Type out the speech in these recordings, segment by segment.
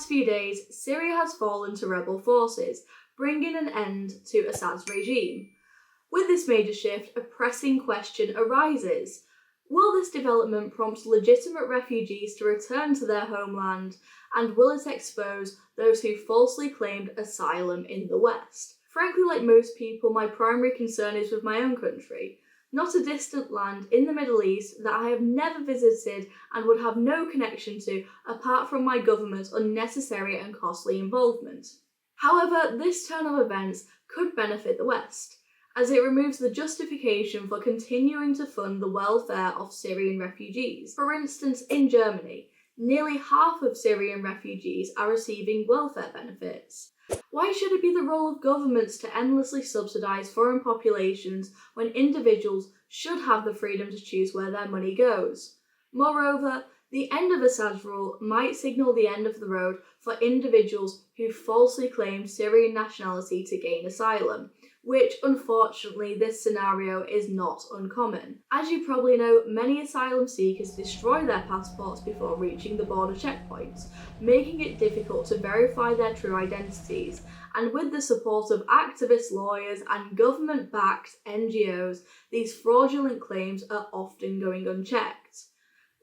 past few days, Syria has fallen to rebel forces, bringing an end to Assad's regime. With this major shift, a pressing question arises. Will this development prompt legitimate refugees to return to their homeland, and will it expose those who falsely claimed asylum in the West? Frankly, like most people, my primary concern is with my own country, not a distant land in the Middle East that I have never visited and would have no connection to apart from my government's unnecessary and costly involvement. However, this turn of events could benefit the West, as it removes the justification for continuing to fund the welfare of Syrian refugees. For instance, in Germany, nearly half of Syrian refugees are receiving welfare benefits. Why should it be the role of governments to endlessly subsidise foreign populations when individuals should have the freedom to choose where their money goes? Moreover, the end of Assad's rule might signal the end of the road for individuals who falsely claim Syrian nationality to gain asylum, which unfortunately this scenario is not uncommon. As you probably know, many asylum seekers destroy their passports before reaching the border checkpoints, making it difficult to verify their true identities, and with the support of activist lawyers and government-backed NGOs, these fraudulent claims are often going unchecked,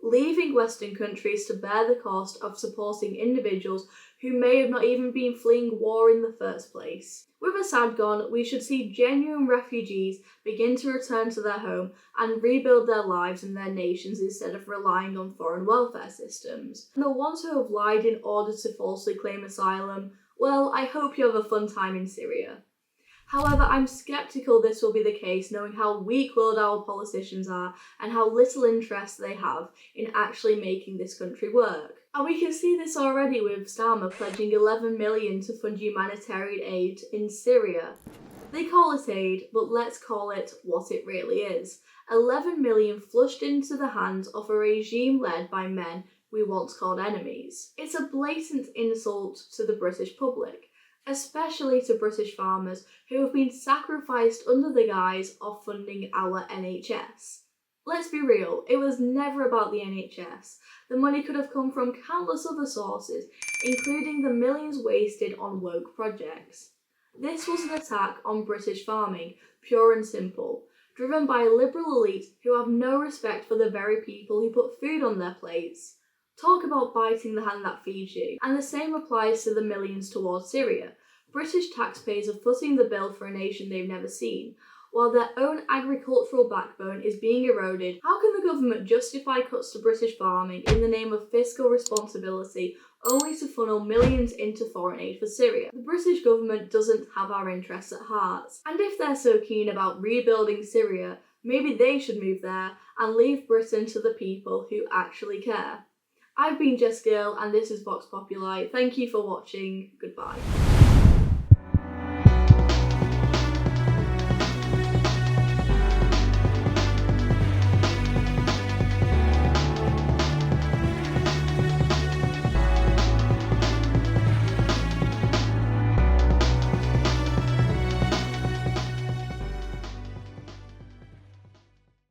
leaving Western countries to bear the cost of supporting individuals who may have not even been fleeing war in the first place. With Assad gone, we should see genuine refugees begin to return to their home and rebuild their lives and their nations instead of relying on foreign welfare systems. And the ones who have lied in order to falsely claim asylum, well, I hope you have a fun time in Syria. However, I'm sceptical this will be the case, knowing how weak-willed our politicians are and how little interest they have in actually making this country work. And we can see this already with Starmer pledging 11 million to fund humanitarian aid in Syria. They call it aid, but let's call it what it really is. 11 million flushed into the hands of a regime led by men we once called enemies. It's a blatant insult to the British public, especially to British farmers who have been sacrificed under the guise of funding our NHS. Let's be real, it was never about the NHS. The money could have come from countless other sources, including the millions wasted on woke projects. This was an attack on British farming, pure and simple, driven by a liberal elite who have no respect for the very people who put food on their plates. Talk about biting the hand that feeds you. And the same applies to the millions towards Syria. British taxpayers are footing the bill for a nation they've never seen, while their own agricultural backbone is being eroded. How can the government justify cuts to British farming in the name of fiscal responsibility, only to funnel millions into foreign aid for Syria? The British government doesn't have our interests at heart. And if they're so keen about rebuilding Syria, maybe they should move there and leave Britain to the people who actually care. I've been Jess Gill, and this is Vox Populi. Thank you for watching. Goodbye.